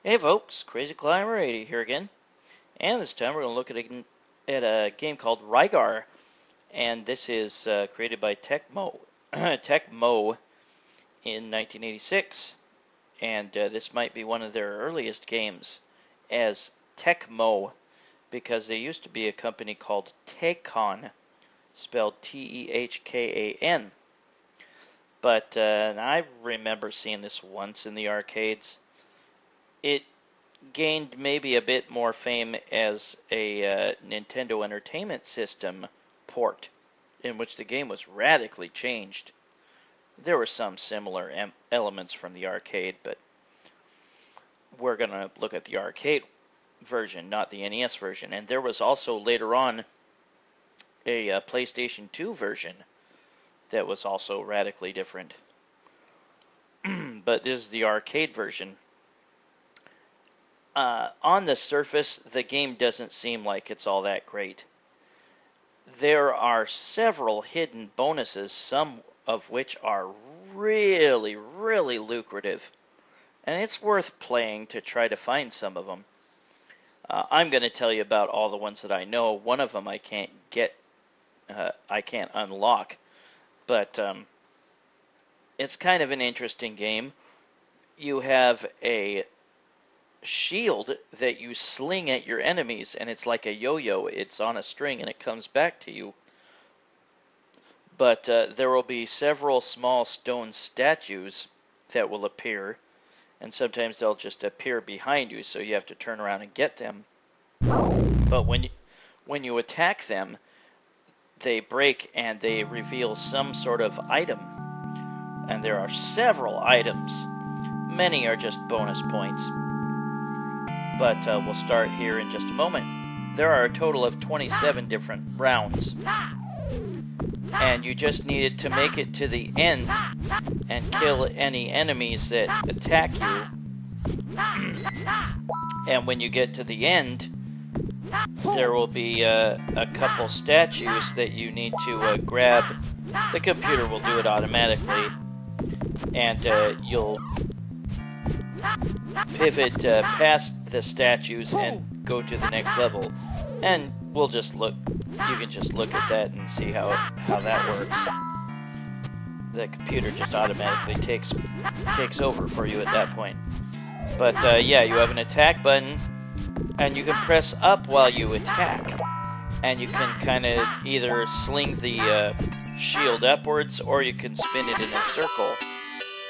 Hey folks, Crazy Climber 80 here again, and this time we're going to look at a game called Rygar, and this is created by Tecmo, Tecmo in 1986, and this might be one of their earliest games as Tecmo, because they used to be a company called Tehkan, spelled Tehkan, but I remember seeing this once in the arcades. It gained maybe a bit more fame as a Nintendo Entertainment System port, in which the game was radically changed. There were some similar elements from the arcade, but we're going to look at the arcade version, not the NES version. And there was also later on a PlayStation 2 version that was also radically different. But this is the arcade version. On the surface, the game doesn't seem like it's all that great. There are several hidden bonuses, some of which are really, really lucrative. And it's worth playing to try to find some of them. I'm going to tell you about all the ones that I know. One of them I can't unlock. But it's kind of an interesting game. You have a shield that you sling at your enemies, and it's like a yo-yo. It's on a string and it comes back to you. But there will be several small stone statues that will appear, and sometimes they'll just appear behind you, so you have to turn around and get them. But when you attack them, they break and they reveal some sort of item. And there are several items. Many are just bonus points. But we'll start here in just a moment. There are a total of 27 different rounds. And you just needed to make it to the end and kill any enemies that attack you. And when you get to the end, there will be a couple statues that you need to grab. The computer will do it automatically. And you'll pivot past the statues and go to the next level, and we'll just look. You can just look at that and see how that works. The computer just automatically takes over for you at that point. But yeah, you have an attack button, and you can press up while you attack, and you can kind of either sling the shield upwards, or you can spin it in a circle,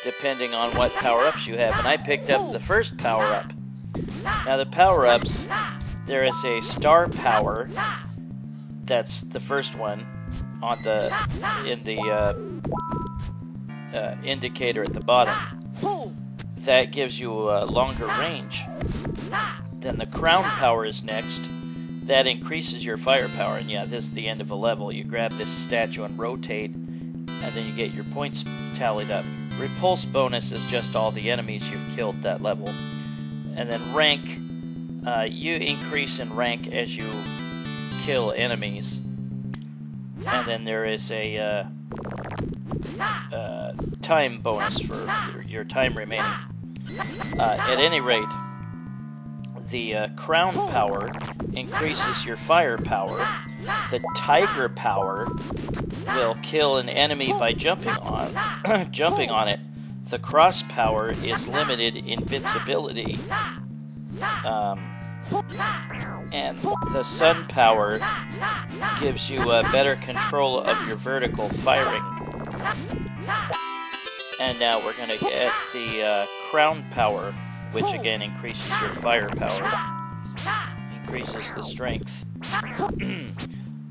depending on what power-ups you have. And I picked up the first power-up. Now the power-ups, there is a star power. That's the first one on in the indicator at the bottom. That gives you a longer range. Then the crown power is next. That increases your firepower. And yeah, this is the end of a level. You grab this statue and rotate, and then you get your points tallied up. Repulse bonus is just all the enemies you've killed that level. And then rank, you increase in rank as you kill enemies. And then there is a time bonus for your time remaining. At any rate, the crown power increases your firepower. The tiger power will kill an enemy by jumping on it. The cross power is limited invincibility. And the sun power gives you better control of your vertical firing. And now we're going to get the crown power, which again increases your firepower, increases the strength.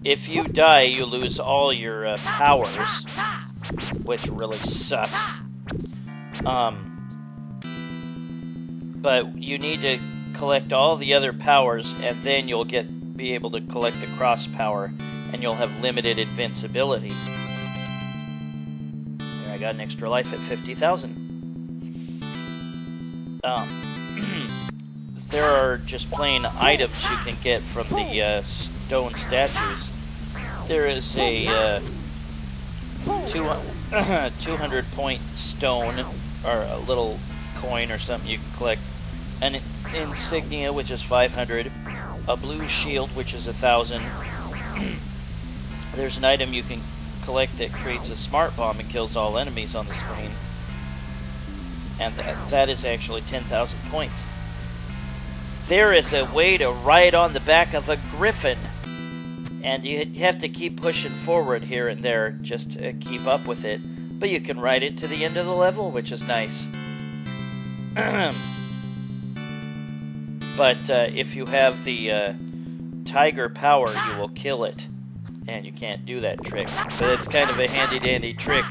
If you die, you lose all your powers, which really sucks. But you need to collect all the other powers, and then you'll be able to collect the cross power, and you'll have limited invincibility. Here, I got an extra life at 50,000. There are just plain items you can get from the stone statues. There is a 200 point stone, or a little coin or something you can collect an insignia, which is 500, a blue shield, which is 1,000. There's an item you can collect that creates a smart bomb and kills all enemies on the screen, and that is actually 10,000 points. There is a way to ride on the back of a griffin, and you have to keep pushing forward here and there just to keep up with it, but you can ride it to the end of the level, which is nice. But if you have the tiger power, you will kill it, and you can't do that trick. But it's kind of a handy-dandy trick.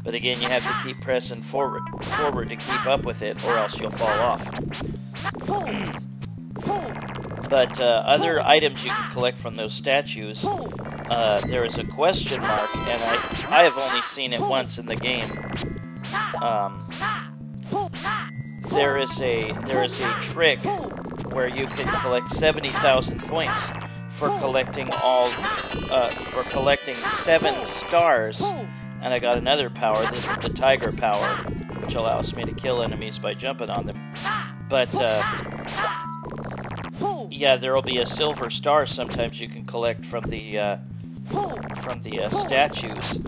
But again, you have to keep pressing forward to keep up with it, or else you'll fall off. But other items you can collect from those statues, there is a question mark, and I have only seen it once in the game. There is a trick where you can collect 70,000 points for collecting 7 stars, and I got another power. This is the tiger power, which allows me to kill enemies by jumping on them. But yeah, there will be a silver star sometimes you can collect from the statues,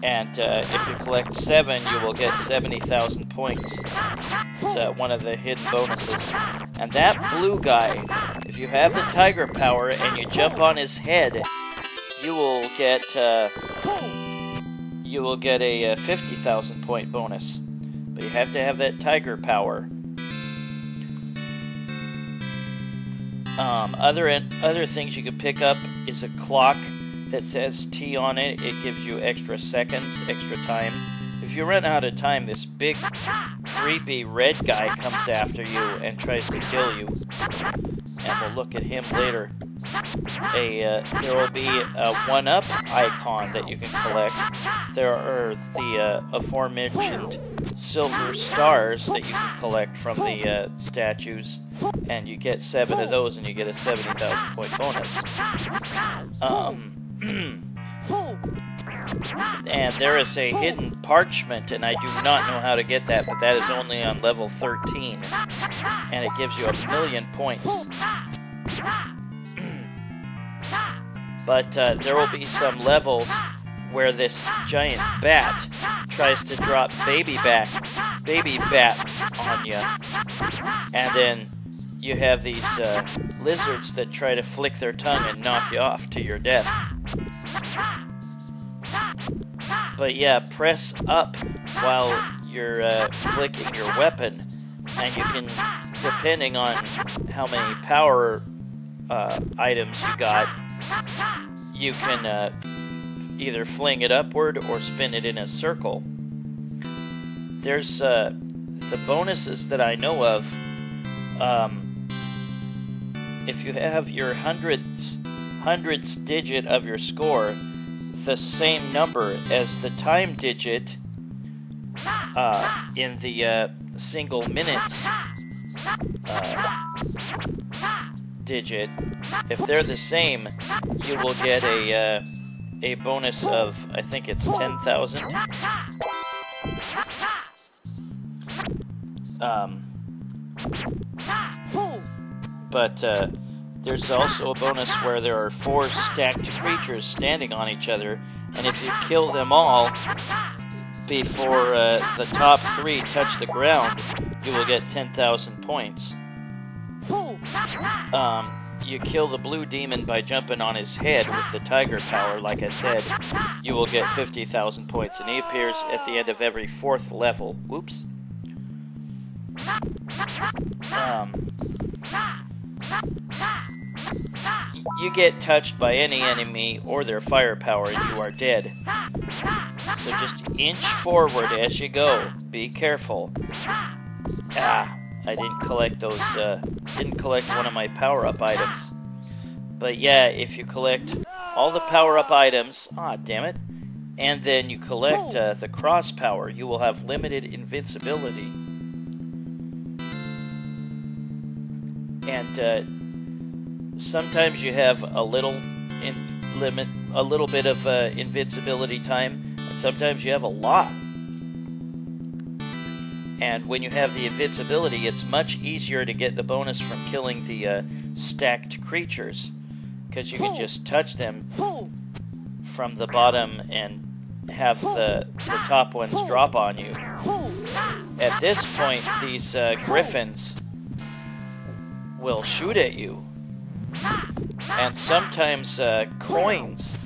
and if you collect 7, you will get 70,000 points. It's one of the hidden bonuses. And that blue guy, if you have the tiger power and you jump on his head, you will get a 50,000 point bonus. But you have to have that tiger power. Other things you can pick up is a clock that says T on it. It gives you extra seconds, extra time. If you run out of time, this big, creepy red guy comes after you and tries to kill you. And we'll look at him later. There will be a 1-up icon that you can collect. There are the aforementioned silver stars that you can collect from the statues, and you get 7 of those and you get a 70,000 point bonus. And there is a hidden parchment, and I do not know how to get that, but that is only on level 13, and it gives you 1,000,000 points. But there will be some levels where this giant bat tries to drop baby bats on you, and then you have these lizards that try to flick their tongue and knock you off to your death. But yeah, press up while you're flicking your weapon, and you can, depending on how many power items you got, you can either fling it upward or spin it in a circle. There's the bonuses that I know of. If you have your hundredths digit of your score the same number as the time digit in the single minutes digit, if they're the same, you will get a bonus of, I think it's 10,000. But there's also a bonus where there are 4 stacked creatures standing on each other, and if you kill them all before the top 3 touch the ground, you will get 10,000 points. You kill the blue demon by jumping on his head with the tiger power, like I said, you will get 50,000 points, and he appears at the end of every 4th level. Whoops. You get touched by any enemy or their firepower and you are dead. So just inch forward as you go. Be careful. Ah, I didn't collect those, didn't collect one of my power-up items. But yeah, if you collect all the power-up items, damn it, and then you collect the cross power, you will have limited invincibility. And sometimes you have a little bit of invincibility time, and sometimes you have a lot. And when you have the invincibility, it's much easier to get the bonus from killing the stacked creatures, because you can just touch them from the bottom and have the top ones drop on you. At this point, these griffins will shoot at you, and sometimes coins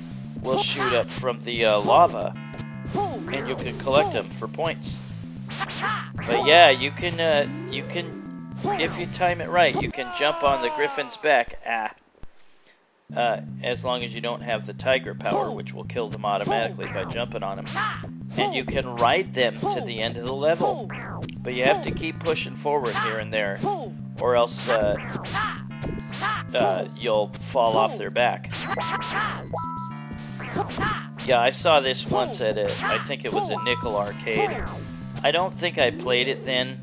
will shoot up from the lava, and you can collect them for points. But yeah, you can if you time it right, you can jump on the griffin's back. As long as you don't have the tiger power, which will kill them automatically by jumping on them. And you can ride them to the end of the level. But you have to keep pushing forward here and there, or else you'll fall off their back. Yeah, I saw this once at I think it was a Nickel Arcade. I don't think I played it then.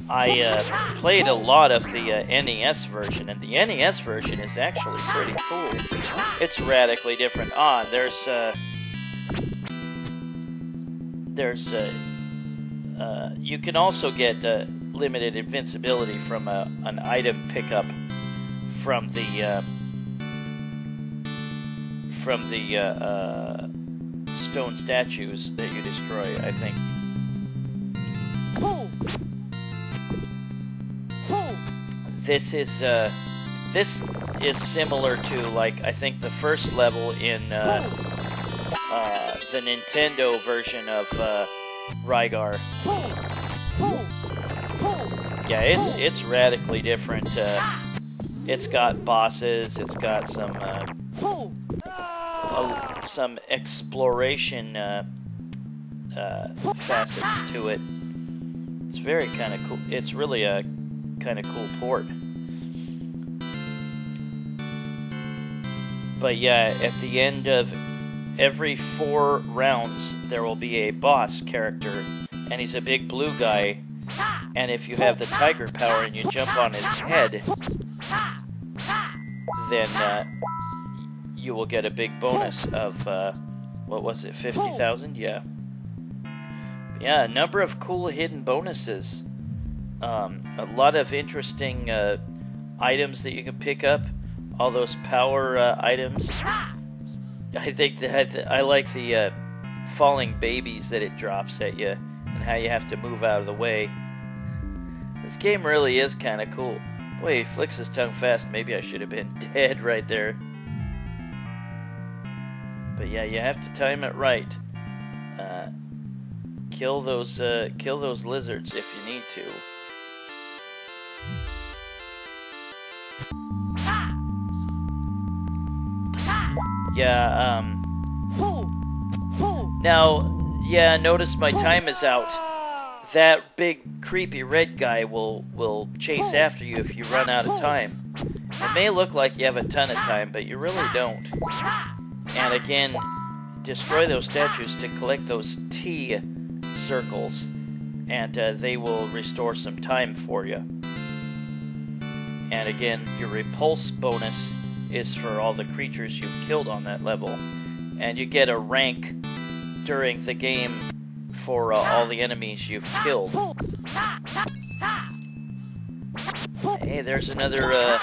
I played a lot of the NES version, and the NES version is actually pretty cool. It's radically different. You can also get limited invincibility from an item pickup from the stone statues that you destroy, I think. This is similar to, like, I think the first level in the Nintendo version of Rygar. Yeah, it's radically different. It's got bosses. It's got some exploration facets to it. It's very kind of cool. It's really a kind of cool port. But yeah, at the end of every 4 rounds, there will be a boss character, and he's a big blue guy. And if you have the tiger power and you jump on his head, then you will get a big bonus of what was it, 50,000? Yeah. Yeah, a number of cool hidden bonuses. A lot of interesting items that you can pick up. All those power items. I think that I like the falling babies that it drops at you, and how you have to move out of the way. This game really is kind of cool. Boy, he flicks his tongue fast. Maybe I should have been dead right there. But yeah, you have to time it right. Kill those lizards if you need to. Yeah, now, yeah, notice my time is out. That big creepy red guy will chase after you if you run out of time. It may look like you have a ton of time, but you really don't. And again, destroy those statues to collect those T circles, and they will restore some time for you. And again, your repulse bonus is for all the creatures you've killed on that level. And you get a rank during the game for all the enemies you've killed. Hey, there's another,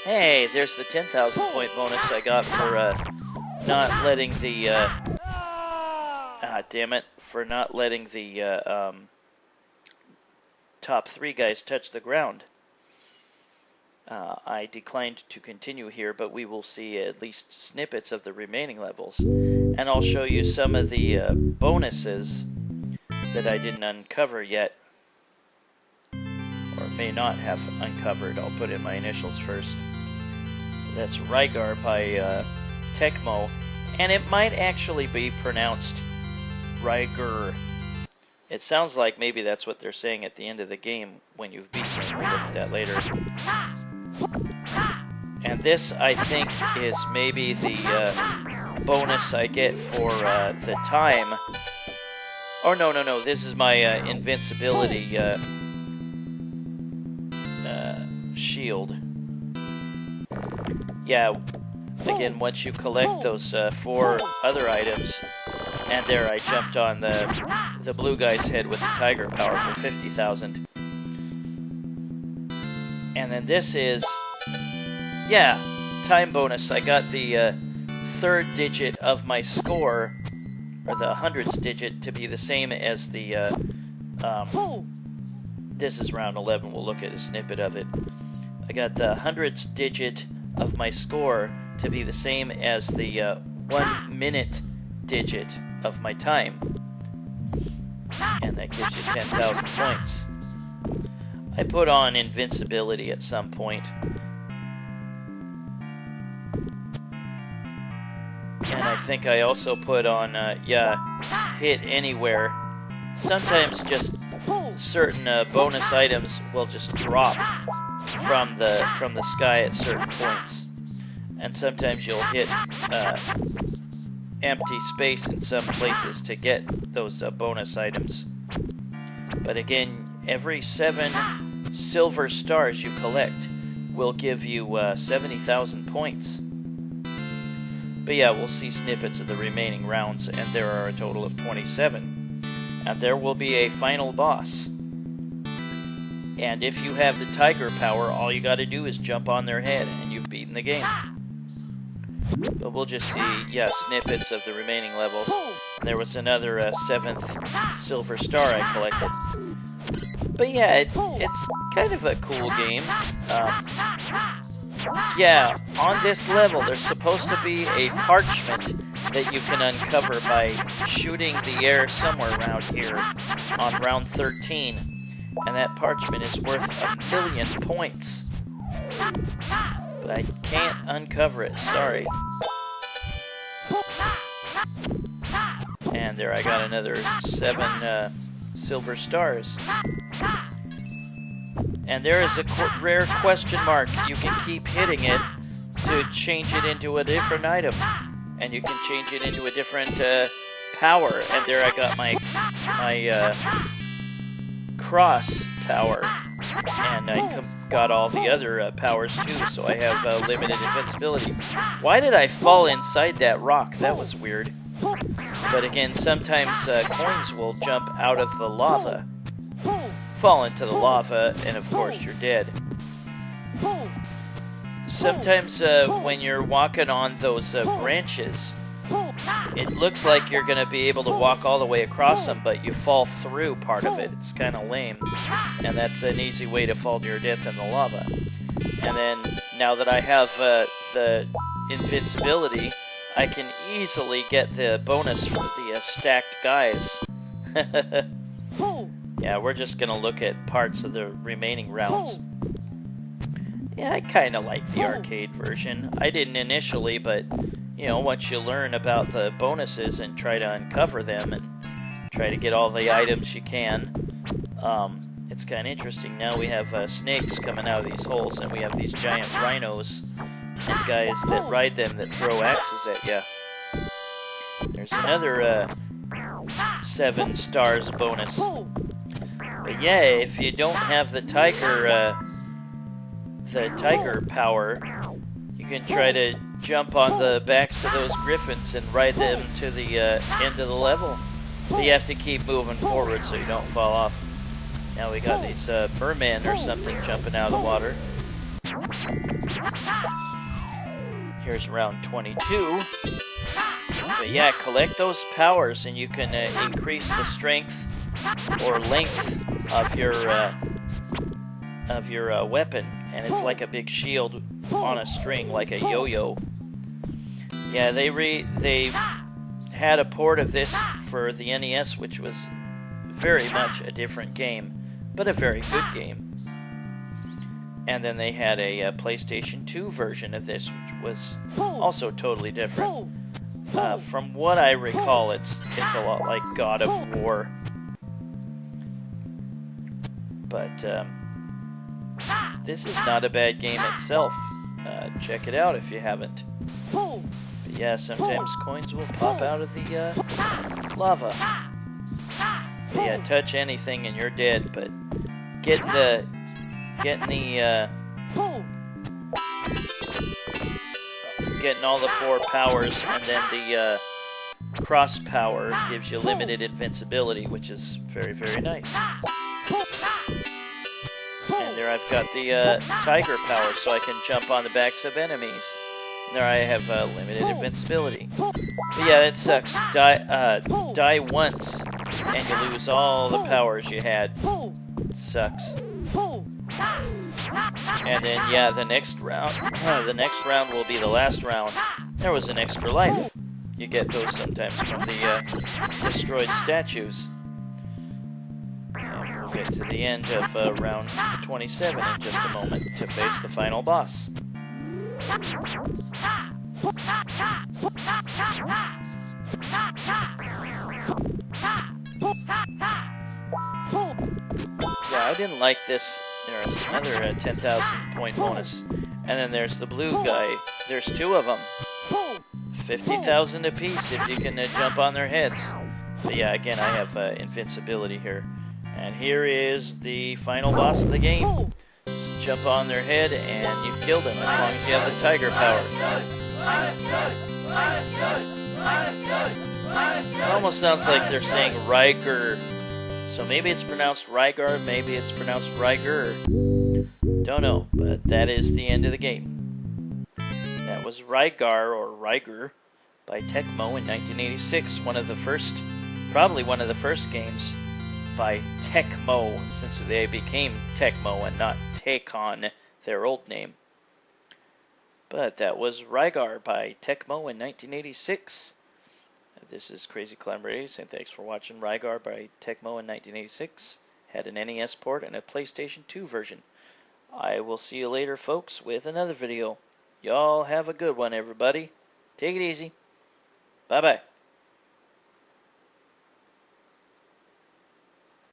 hey, there's the 10,000 point bonus I got for not letting the, damn it, for not letting the top 3 guys touch the ground. I declined to continue here, but we will see at least snippets of the remaining levels. And I'll show you some of the bonuses that I didn't uncover yet, or may not have uncovered. I'll put in my initials first. That's Rygar by Tecmo, and it might actually be pronounced Rygar. It sounds like maybe that's what they're saying at the end of the game when you've beaten it. We'll look at that later. And this, I think, is maybe the bonus I get for the time. Oh, no. This is my invincibility shield. Yeah, again, once you collect those 4 other items, and there I jumped on the the blue guy's head with the tiger power for 50,000. And then this is, yeah, time bonus. I got the third digit of my score, or the hundredths digit, to be the same as the, this is round 11. We'll look at a snippet of it. I got the hundredths digit of my score to be the same as the 1 minute digit of my time. And that gives you 10,000 points. I put on invincibility at some point. And I think I also put on, yeah, hit anywhere. Sometimes just certain bonus items will just drop from the sky at certain points. And sometimes you'll hit empty space in some places to get those bonus items. But again, every 7 silver stars you collect will give you 70,000 points. But yeah, we'll see snippets of the remaining rounds, and there are a total of 27. And there will be a final boss. And if you have the tiger power, all you gotta do is jump on their head, and you've beaten the game. But we'll just see, yeah, snippets of the remaining levels. There was another 7th silver star I collected. But yeah, it's kind of a cool game. Yeah, on this level, there's supposed to be a parchment that you can uncover by shooting the air somewhere around here on round 13. And that parchment is worth 1,000,000 points. But I can't uncover it, sorry. And there I got another 7 silver stars. And there is a rare question mark. You can keep hitting it to change it into a different item. And you can change it into a different power. And there I got my cross power. And I got all the other powers too, so I have limited invincibility. Why did I fall inside that rock? That was weird. But again, sometimes coins will jump out of the lava, fall into the lava, and of course you're dead. Sometimes when you're walking on those branches, it looks like you're going to be able to walk all the way across them, but you fall through part of it. It's kind of lame, and that's an easy way to fall to your death in the lava. And then, now that I have the invincibility, I can easily get the bonus for the stacked guys. Yeah, we're just going to look at parts of the remaining rounds. Yeah, I kind of like the arcade version. I didn't initially, but you know, once you learn about the bonuses and try to uncover them and try to get all the items you can, it's kind of interesting. Now we have snakes coming out of these holes, and we have these giant rhinos and guys that ride them that throw axes at you. There's another 7 stars bonus. But yeah, if you don't have the tiger power, you can try to jump on the backs of those griffins and ride them to the end of the level. But you have to keep moving forward so you don't fall off. Now we got these mermen or something jumping out of the water. Here's round 22. But yeah, collect those powers and you can increase the strength or length of your weapon. And it's like a big shield on a string, like a yo-yo. Yeah, they had a port of this for the NES, which was very much a different game, but a very good game. And then they had a PlayStation 2 version of this, which was also totally different. From what I recall, it's a lot like God of War. But this is not a bad game itself. Check it out if you haven't. But yeah, sometimes coins will pop out of the lava. But yeah, touch anything and you're dead. But getting all the 4 powers and then cross power gives you limited invincibility, which is very, very nice. And there I've got the tiger power, so I can jump on the backs of enemies. And there I have limited invincibility. But yeah, that sucks. Die once, and you lose all the powers you had. It sucks. And then yeah, the next round will be the last round. There was an extra life. You get those sometimes from the destroyed statues. And we'll get to the end of round 27 in just a moment to face the final boss. Yeah, I didn't like this. There's another 10,000 point bonus. And then there's the blue guy. There's two of them. 50,000 apiece if you can jump on their heads. But yeah, again, I have invincibility here. And here is the final boss of the game. Jump on their head and you kill them as long as you have the tiger power. It almost sounds like they're saying Rygar. So maybe it's pronounced Rygar, maybe it's pronounced Rygar. Don't know, but that is the end of the game. That was Rygar or Rygar by Tecmo in 1986. Probably one of the first games by Tecmo, since they became Tecmo and not Tecon, their old name. But that was Rygar by Tecmo in 1986. This is Crazy Climber Ace, and thanks for watching Rygar by Tecmo in 1986. Had an NES port and a PlayStation 2 version. I will see you later, folks, with another video. Y'all have a good one, everybody. Take it easy. Bye-bye.